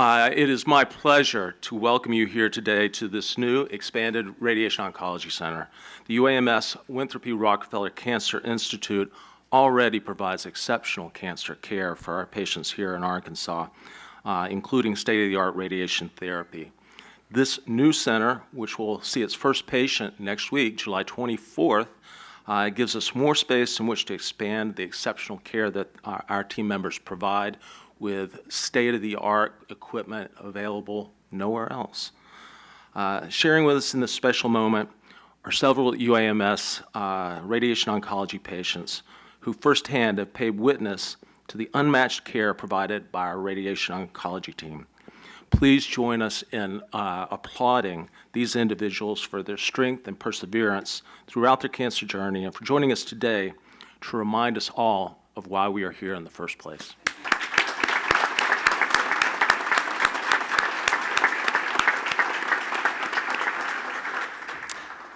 It is my pleasure to welcome you here today to this new expanded Radiation Oncology Center. The UAMS Winthrop E. Rockefeller Cancer Institute already provides exceptional cancer care for our patients here in Arkansas, including state-of-the-art radiation therapy. This new center, which will see its first patient next week, July 24th, gives us more space in which to expand the exceptional care that our team members provide with state-of-the-art equipment available nowhere else. Sharing with us in this special moment are several UAMS radiation oncology patients who firsthand have paid witness to the unmatched care provided by our radiation oncology team. Please join us in applauding these individuals for their strength and perseverance throughout their cancer journey and for joining us today to remind us all of why we are here in the first place.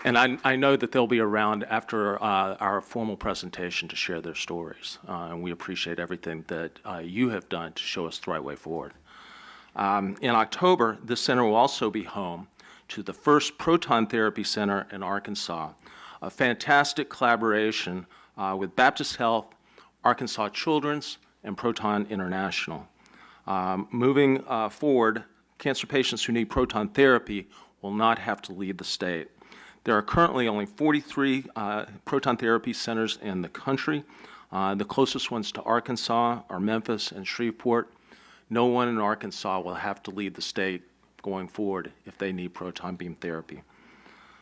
And I know that they'll be around after our formal presentation to share their stories, and we appreciate everything that you have done to show us the right way forward. In October, this center will also be home to the first proton therapy center in Arkansas, a fantastic collaboration with Baptist Health, Arkansas Children's, and Proton International. Moving forward, cancer patients who need proton therapy will not have to leave the state. There are currently only 43 proton therapy centers in the country. The closest ones to Arkansas are Memphis and Shreveport. No one in Arkansas will have to leave the state going forward if they need proton beam therapy.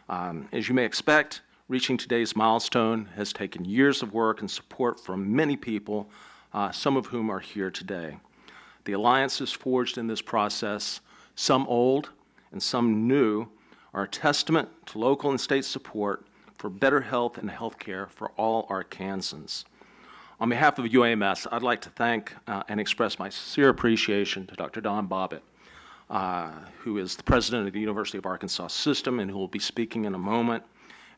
As you may expect, reaching today's milestone has taken years of work and support from many people, some of whom are here today. The alliances forged in this process, some old and some new, are a testament to local and state support for better health and health care for all Arkansans. On behalf of UAMS, I'd like to thank and express my sincere appreciation to Dr. Don Bobbitt, who is the president of the University of Arkansas System and who will be speaking in a moment,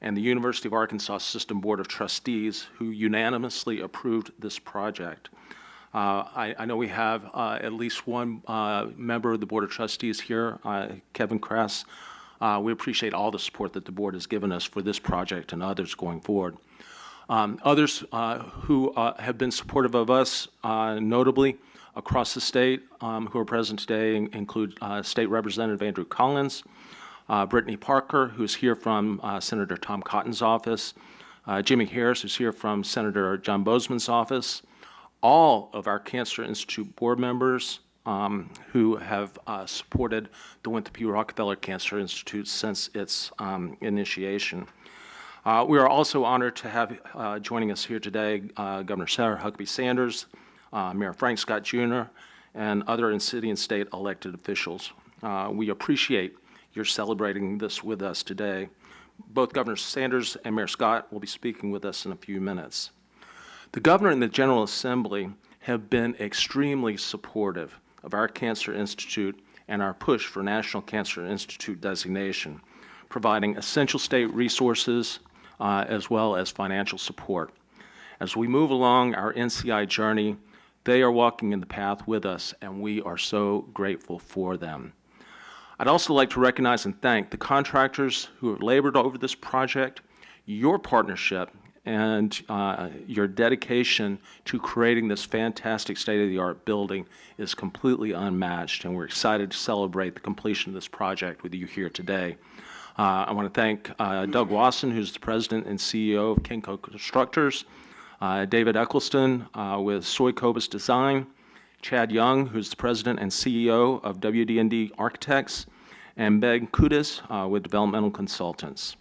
and the University of Arkansas System Board of Trustees, who unanimously approved this project. I know we have at least one member of the Board of Trustees here, Kevin Kress. We appreciate all the support that the board has given us for this project and others going forward. Others who have been supportive of us, notably across the state, who are present today include State Representative Andrew Collins, Brittany Parker, who's here from Senator Tom Cotton's office, Jimmy Harris, who's here from Senator John Bozeman's office, all of our Cancer Institute board members, who have supported the Winthrop E. Rockefeller Cancer Institute since its initiation. We are also honored to have joining us here today Governor Sarah Huckabee Sanders, Mayor Frank Scott Jr., and other city and state elected officials. We appreciate your celebrating this with us today. Both Governor Sanders and Mayor Scott will be speaking with us in a few minutes. The Governor and the General Assembly have been extremely supportive of our Cancer Institute and our push for National Cancer Institute designation, providing essential state resources as well as financial support. As we move along our NCI journey, they are walking in the path with us, and we are so grateful for them. I'd also like to recognize and thank the contractors who have labored over this project. Your partnership and your dedication to creating this fantastic state-of-the-art building is completely unmatched, and we're excited to celebrate the completion of this project with you here today. I want to thank Doug Wasson, who's the president and CEO of Kinco Constructors, David Eccleston with Soy Cobus Design, Chad Young, who's the president and CEO of WD&D Architects, and Meg Kudis with Developmental Consultants.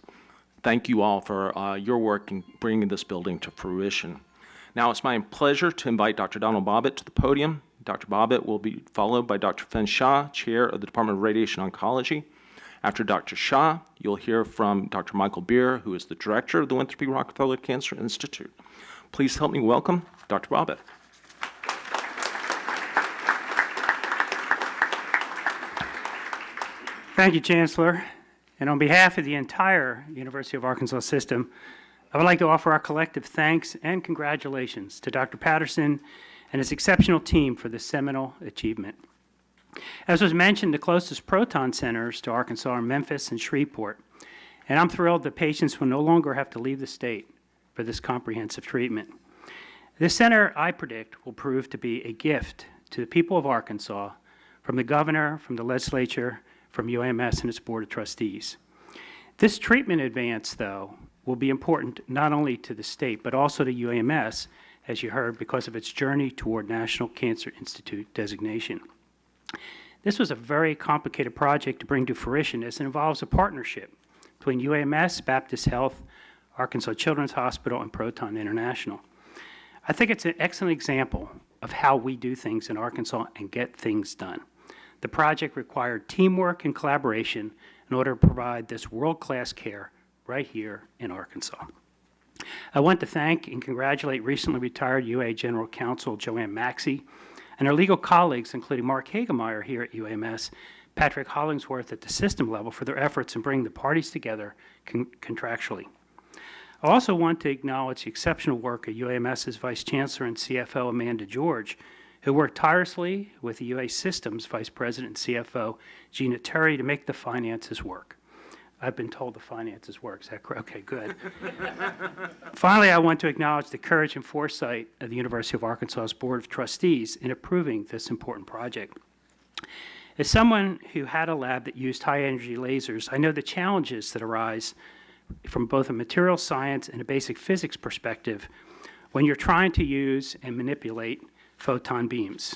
Thank you all for your work in bringing this building to fruition. Now it's my pleasure to invite Dr. Donald Bobbitt to the podium. Dr. Bobbitt will be followed by Dr. Fen Shah, Chair of the Department of Radiation Oncology. After Dr. Shah, you'll hear from Dr. Michael Beer, who is the Director of the Winthrop E. Rockefeller Cancer Institute. Please help me welcome Dr. Bobbitt. Thank you, Chancellor. And on behalf of the entire University of Arkansas system, I would like to offer our collective thanks and congratulations to Dr. Patterson and his exceptional team for this seminal achievement. As was mentioned, the closest proton centers to Arkansas are Memphis and Shreveport, and I'm thrilled that patients will no longer have to leave the state for this comprehensive treatment. This center, I predict, will prove to be a gift to the people of Arkansas from the governor, from the legislature, from UAMS and its board of trustees. This treatment advance, though, will be important not only to the state, but also to UAMS, as you heard, because of its journey toward National Cancer Institute designation. This was a very complicated project to bring to fruition, as it involves a partnership between UAMS, Baptist Health, Arkansas Children's Hospital, and Proton International. I think it's an excellent example of how we do things in Arkansas and get things done. The project required teamwork and collaboration in order to provide this world-class care right here in Arkansas. I want to thank and congratulate recently retired UA General Counsel Joanne Maxey and our legal colleagues, including Mark Hagemeyer here at UAMS, Patrick Hollingsworth at the system level, for their efforts in bringing the parties together contractually. I also want to acknowledge the exceptional work of UAMS's Vice Chancellor and CFO Amanda George, who worked tirelessly with the UA Systems Vice President and CFO Gina Terry to make the finances work. I've been told the finances work. Is that correct? Okay, good. Finally, I want to acknowledge the courage and foresight of the University of Arkansas's Board of Trustees in approving this important project. As someone who had a lab that used high-energy lasers, I know the challenges that arise from both a material science and a basic physics perspective when you're trying to use and manipulate photon beams.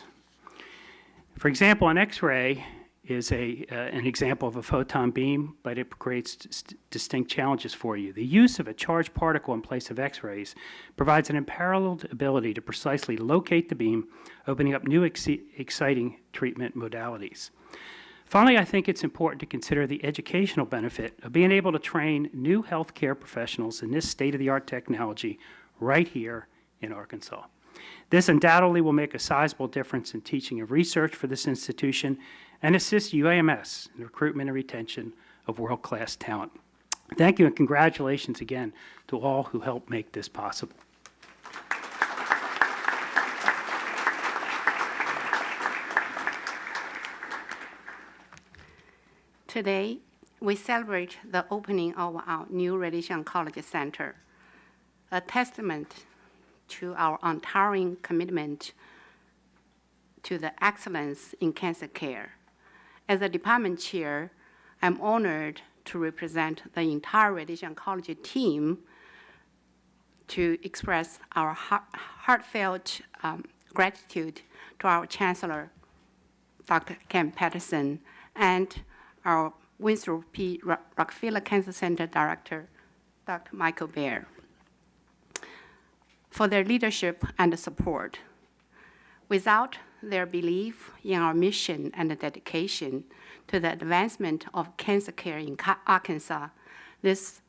For example, an X-ray is an example of a photon beam, but it creates distinct challenges for you. The use of a charged particle in place of X-rays provides an unparalleled ability to precisely locate the beam, opening up new exciting treatment modalities. Finally, I think it's important to consider the educational benefit of being able to train new healthcare professionals in this state-of-the-art technology right here in Arkansas. This undoubtedly will make a sizable difference in teaching and research for this institution and assist UAMS in the recruitment and retention of world-class talent. Thank you and congratulations again to all who helped make this possible. Today, we celebrate the opening of our new Radiation Oncology Center, a testament to our untiring commitment to the excellence in cancer care. As a department chair, I'm honored to represent the entire radiation oncology team to express our heartfelt gratitude to our Chancellor, Dr. Ken Patterson, and our Winslow P. Rockefeller Cancer Center Director, Dr. Michael Baer, for their leadership and support. Without their belief in our mission and dedication to the advancement of cancer care in Arkansas, this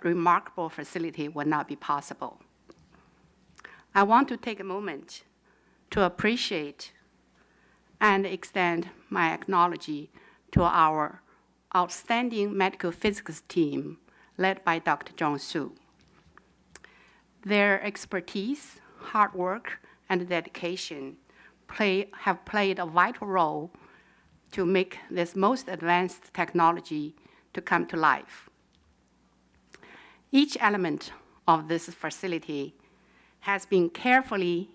remarkable facility would not be possible. I want to take a moment to appreciate and extend my acknowledgement to our outstanding medical physics team led by Dr. John Su. Their expertise, hard work, and dedication have played a vital role to make this most advanced technology to come to life. Each element of this facility has been carefully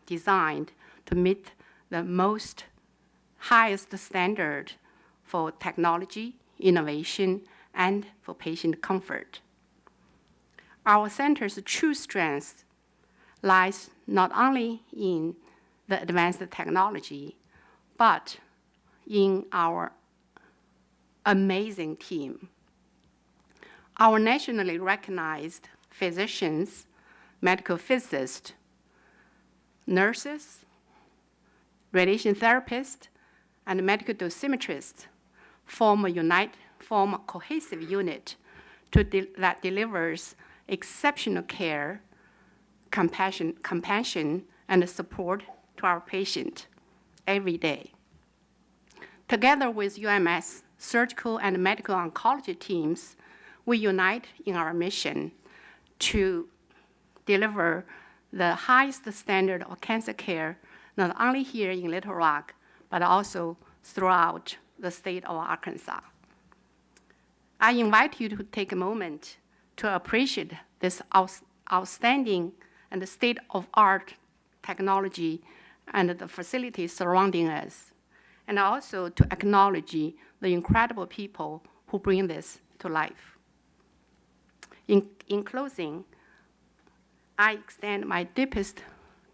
designed to meet the most highest standard for technology, innovation, and for patient comfort. Our center's true strength lies not only in the advanced technology, but in our amazing team. Our nationally recognized physicians, medical physicists, nurses, radiation therapists, and medical dosimetrists form a cohesive unit that delivers exceptional care, compassion, and support to our patient every day. Together with UAMS surgical and medical oncology teams, we unite in our mission to deliver the highest standard of cancer care, not only here in Little Rock, but also throughout the state of Arkansas. I invite you to take a moment to appreciate this outstanding and state-of-art technology and the facilities surrounding us, and also to acknowledge the incredible people who bring this to life. In closing, I extend my deepest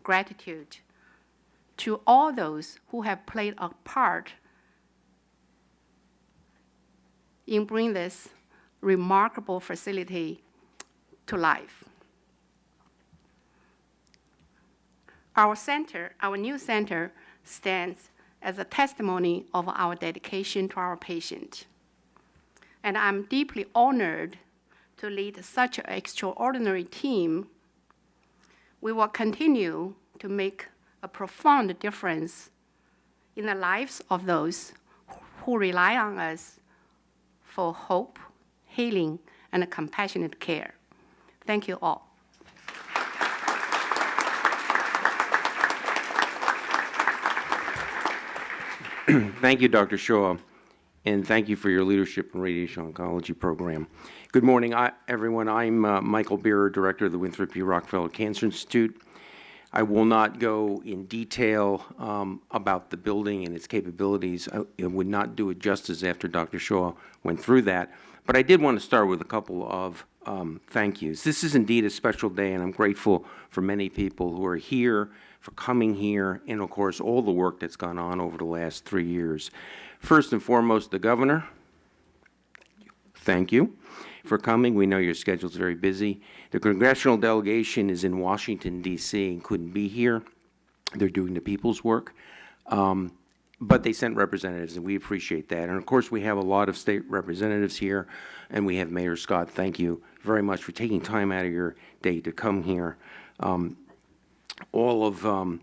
gratitude to all those who have played a part in bringing this remarkable facility to life. Our center, our new center, stands as a testimony of our dedication to our patient. And I'm deeply honored to lead such an extraordinary team. We will continue to make a profound difference in the lives of those who rely on us for hope, healing, and compassionate care. Thank you all. Thank you, Dr. Shaw, and thank you for your leadership in radiation oncology program. Good morning, everyone. I'm Michael Beerer, Director of the Winthrop P. Rockefeller Cancer Institute. I will not go in detail about the building and its capabilities. I would not do it justice after Dr. Shaw went through that, but I did want to start with a couple of thank yous. This is indeed a special day, and I'm grateful for many people who are here, for coming here, and of course, all the work that's gone on over the last 3 years. First and foremost, the governor, thank you for coming. We know your schedule's very busy. The congressional delegation is in Washington, D.C., and couldn't be here. They're doing the people's work. But they sent representatives, and we appreciate that. And of course, we have a lot of state representatives here, and we have Mayor Scott. Thank you very much for taking time out of your day to come here. All of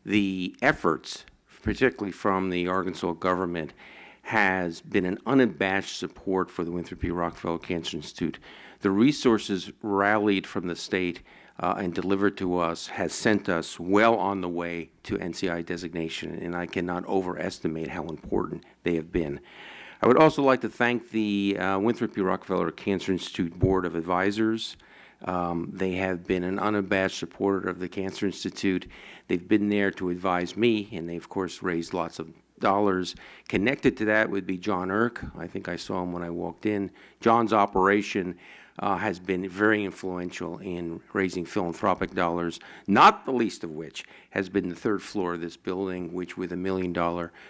the efforts, particularly from the Arkansas government, has been an unabashed support for the Winthrop P. Rockefeller Cancer Institute. The resources rallied from the state and delivered to us has sent us well on the way to NCI designation, and I cannot overestimate how important they have been. I would also like to thank the Winthrop P. Rockefeller Cancer Institute Board of Advisors. They have been an unabashed supporter of the Cancer Institute. They've been there to advise me, and they, of course, raised lots of dollars. Connected to that would be John Irk. I think I saw him when I walked in. John's operation has been very influential in raising philanthropic dollars, not the least of which has been the third floor of this building, which with $1 million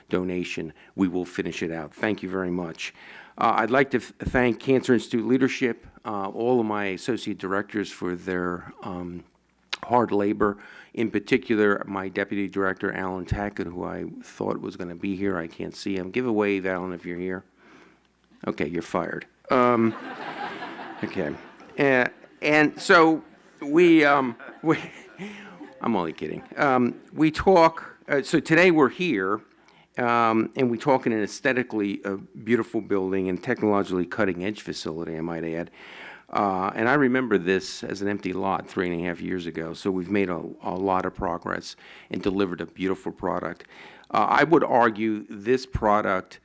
donation, we will finish it out. Thank you very much. I'd like to thank Cancer Institute leadership, all of my associate directors for their hard labor. In particular, my deputy director, Alan Tackett, who I thought was going to be here. I can't see him. Give a wave, Alan, if you're here. Okay, you're fired. Okay. And so I'm only kidding. We talk, so today we're here, and we talk in an aesthetically beautiful building and technologically cutting-edge facility, I might add. And I remember this as an empty lot 3.5 years ago, so we've made a lot of progress and delivered a beautiful product. I would argue this product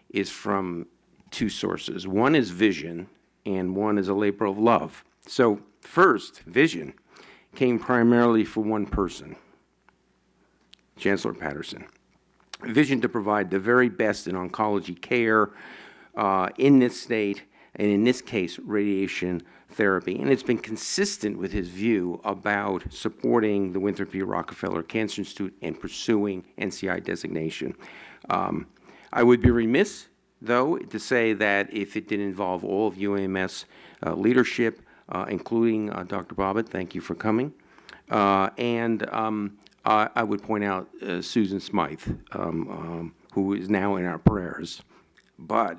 is from two sources. One is vision, and one is a labor of love. So first, vision came primarily from one person, Chancellor Patterson. Vision to provide the very best in oncology care in this state, and in this case, radiation therapy. And it's been consistent with his view about supporting the Winthrop P. Rockefeller Cancer Institute and pursuing NCI designation. I would be remiss, though, to say that if it didn't involve all of UAMS leadership, including Dr. Bobbitt, thank you for coming, and I would point out Susan Smythe, who is now in our prayers, but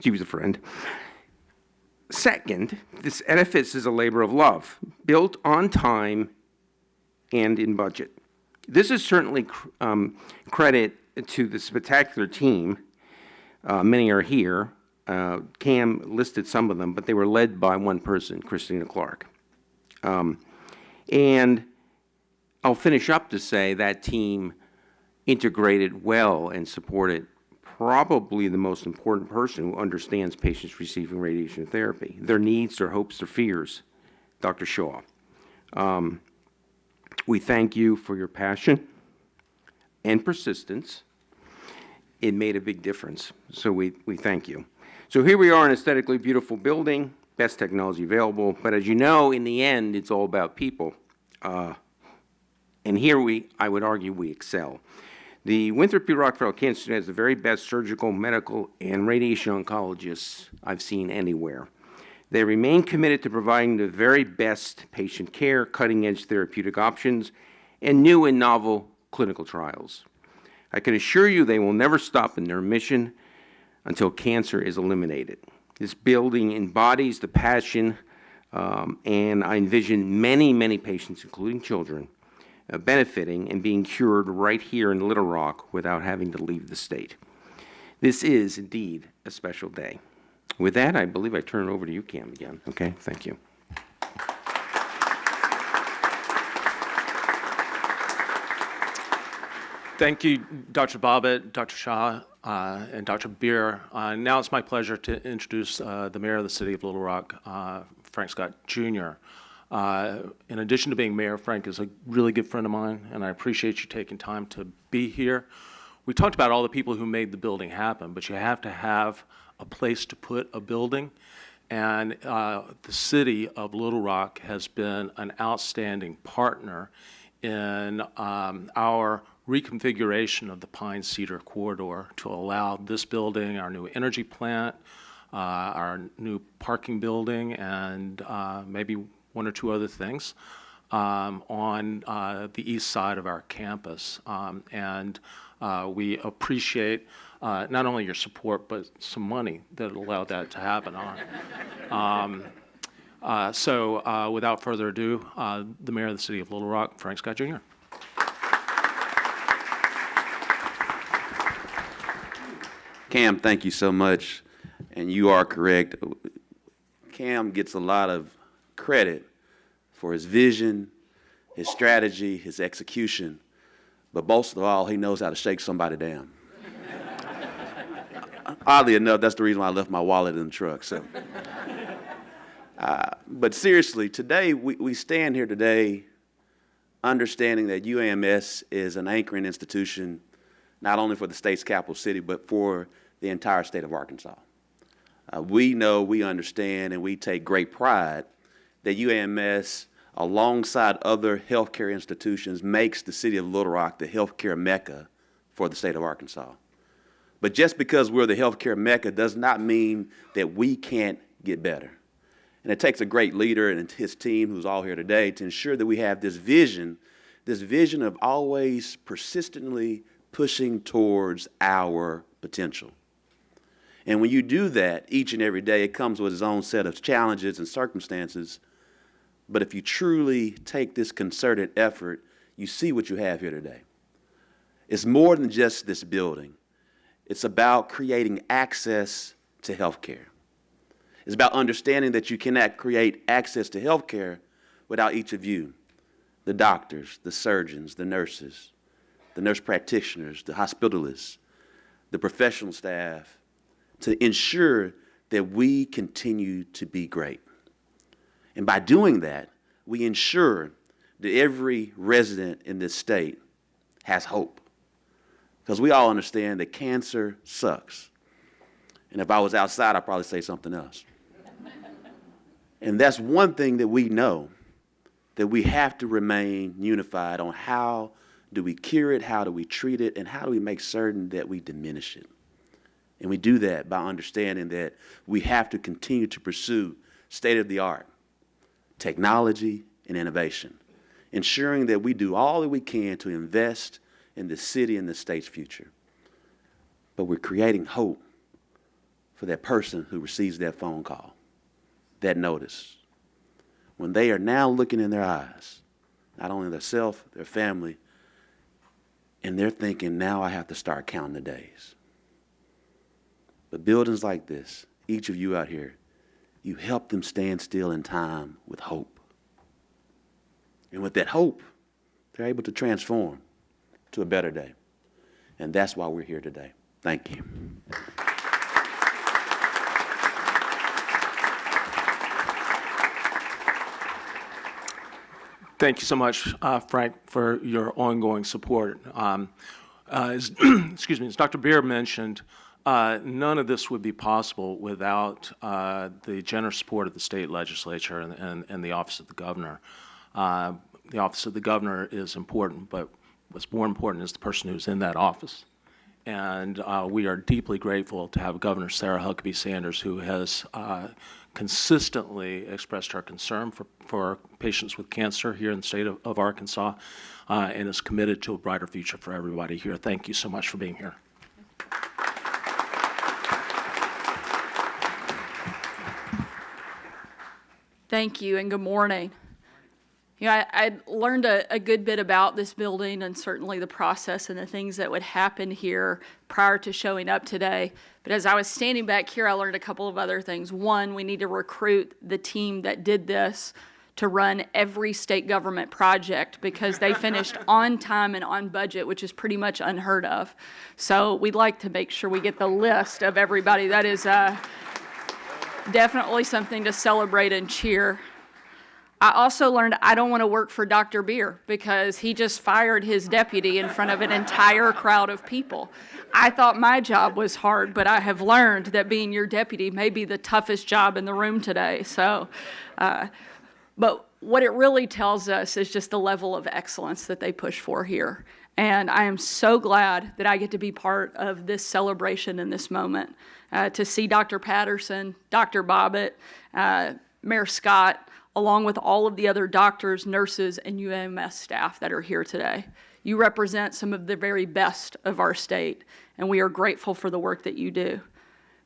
she was a friend. Second, this edifice is a labor of love, built on time and in budget. This is certainly credit to the spectacular team, many are here, Cam listed some of them, but they were led by one person, Christina Clark. And I'll finish up to say that team integrated well and supported probably the most important person who understands patients receiving radiation therapy, their needs, their hopes, their fears, Dr. Shaw. We thank you for your passion and persistence. It made a big difference, so we thank you. So here we are, an aesthetically beautiful building, best technology available, but as you know, in the end, it's all about people. And here I would argue, we excel. The Winthrop P. Rockefeller Cancer Institute has the very best surgical, medical, and radiation oncologists I've seen anywhere. They remain committed to providing the very best patient care, cutting-edge therapeutic options, and new and novel clinical trials. I can assure you they will never stop in their mission until cancer is eliminated. This building embodies the passion, and I envision many, many patients, including children, benefiting and being cured right here in Little Rock without having to leave the state. This is indeed a special day. With that, I believe I turn it over to you, Cam, again. Okay, thank you. Thank you, Dr. Bobbitt, Dr. Shah, and Dr. Beer. Now it's my pleasure to introduce the mayor of the city of Little Rock, Frank Scott Jr. In addition to being mayor, Frank is a really good friend of mine, and I appreciate you taking time to be here. We talked about all the people who made the building happen, but you have to have a place to put a building, and the city of Little Rock has been an outstanding partner in our reconfiguration of the Pine Cedar corridor to allow this building, our new energy plant, our new parking building, and maybe one or two other things on the east side of our campus. And we appreciate not only your support, but some money that allowed that to happen. So without further ado, the mayor of the city of Little Rock, Frank Scott Jr. Cam, thank you so much, and you are correct. Cam gets a lot of credit for his vision, his strategy, his execution, but most of all, he knows how to shake somebody down. Oddly enough, that's the reason why I left my wallet in the truck. So, but seriously, today, we stand here today understanding that UAMS is an anchoring institution not only for the state's capital city, but for the entire state of Arkansas. We know, we understand, and we take great pride that UAMS, alongside other healthcare institutions, makes the city of Little Rock the healthcare mecca for the state of Arkansas. But just because we're the healthcare mecca does not mean that we can't get better. And it takes a great leader and his team, who's all here today, to ensure that we have this vision of always persistently pushing towards our potential. And when you do that each and every day, it comes with its own set of challenges and circumstances. But if you truly take this concerted effort, you see what you have here today. It's more than just this building. It's about creating access to healthcare. It's about understanding that you cannot create access to healthcare without each of you, the doctors, the surgeons, the nurses, the nurse practitioners, the hospitalists, the professional staff, to ensure that we continue to be great. And by doing that, we ensure that every resident in this state has hope. Because we all understand that cancer sucks. And if I was outside, I'd probably say something else. And that's one thing that we know, that we have to remain unified on how do we cure it, how do we treat it, and how do we make certain that we diminish it. And we do that by understanding that we have to continue to pursue state-of-the-art technology and innovation, ensuring that we do all that we can to invest in the city and the state's future. But we're creating hope for that person who receives that phone call, that notice, when they are now looking in their eyes, not only themselves, their family, and they're thinking, now I have to start counting the days. But buildings like this each of you out here, you help them stand still in time with hope. And with that hope, they're able to transform to a better day. And that's why we're here today. Thank you. Thank you so much, Frank, for your ongoing support. Excuse me, as Dr. Beer mentioned, none of this would be possible without the generous support of the state legislature and the Office of the Governor. The Office of the Governor is important, but what's more important is the person who's in that office. And we are deeply grateful to have Governor Sarah Huckabee Sanders, who has consistently expressed her concern for patients with cancer here in the state of Arkansas, and is committed to a brighter future for everybody here. Thank you so much for being here. Thank you, and good morning. You know, I learned a good bit about this building and certainly the process and the things that would happen here prior to showing up today. But as I was standing back here, I learned a couple of other things. One, we need to recruit the team that did this to run every state government project, because they finished on time and on budget, which is pretty much unheard of. So we'd like to make sure we get the list of everybody. That is definitely something to celebrate and cheer. I also learned I don't want to work for Dr. Beer, because he just fired his deputy in front of an entire crowd of people. I thought my job was hard, but I have learned that being your deputy may be the toughest job in the room today. So, but what it really tells us is just the level of excellence that they push for here. And I am so glad that I get to be part of this celebration in this moment, to see Dr. Patterson, Dr. Bobbitt, Mayor Scott, along with all of the other doctors, nurses, and UAMS staff that are here today. You represent some of the very best of our state, and we are grateful for the work that you do.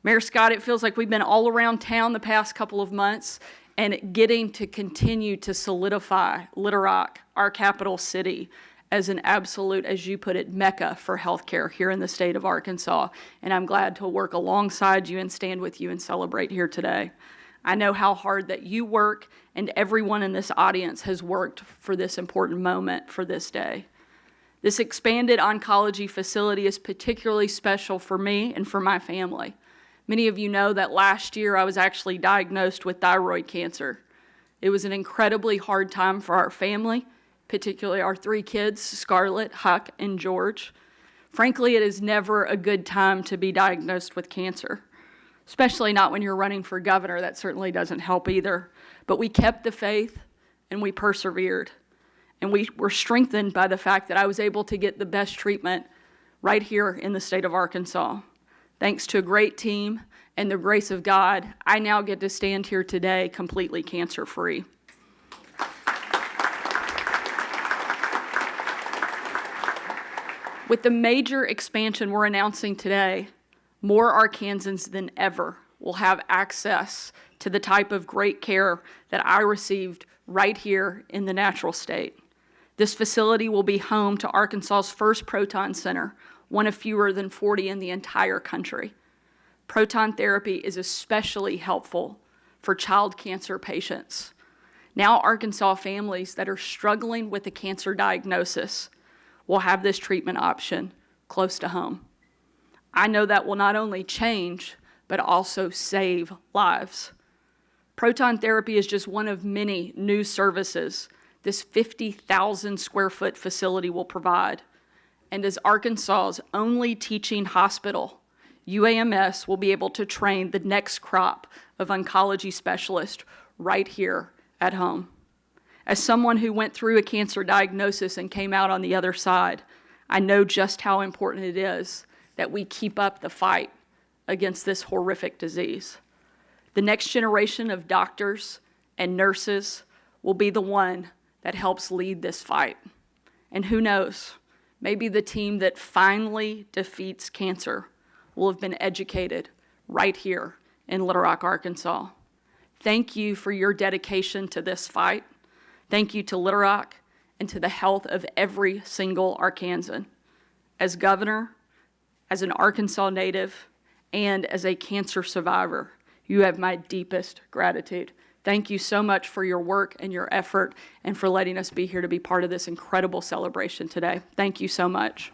Mayor Scott, it feels like we've been all around town the past couple of months, and getting to continue to solidify Little Rock, our capital city, as an absolute, as you put it, mecca for healthcare here in the state of Arkansas. And I'm glad to work alongside you and stand with you and celebrate here today. I know how hard that you work, and everyone in this audience has worked for this important moment for this day. This expanded oncology facility is particularly special for me and for my family. Many of you know that last year I was actually diagnosed with thyroid cancer. It was an incredibly hard time for our family, particularly our 3 kids, Scarlett, Huck, and George. Frankly, it is never a good time to be diagnosed with cancer, especially not when you're running for governor. That certainly doesn't help either. But we kept the faith and we persevered. And we were strengthened by the fact that I was able to get the best treatment right here in the state of Arkansas. Thanks to a great team and the grace of God, I now get to stand here today completely cancer-free. With the major expansion we're announcing today, more Arkansans than ever will have access to the type of great care that I received right here in the natural state. This facility will be home to Arkansas's first proton center, one of fewer than 40 in the entire country. Proton therapy is especially helpful for child cancer patients. Now Arkansas families that are struggling with a cancer diagnosis will have this treatment option close to home. I know that will not only change, but also save lives. Proton therapy is just one of many new services this 50,000 square foot facility will provide. And as Arkansas's only teaching hospital, UAMS will be able to train the next crop of oncology specialists right here at home. As someone who went through a cancer diagnosis and came out on the other side, I know just how important it is that we keep up the fight against this horrific disease. The next generation of doctors and nurses will be the one that helps lead this fight. And who knows, maybe the team that finally defeats cancer will have been educated right here in Little Rock, Arkansas. Thank you for your dedication to this fight. Thank you to Little Rock and to the health of every single Arkansan. As governor, as an Arkansas native, and as a cancer survivor, You have my deepest gratitude. Thank you so much for your work and your effort and for letting us be here to be part of this incredible celebration today. Thank you so much.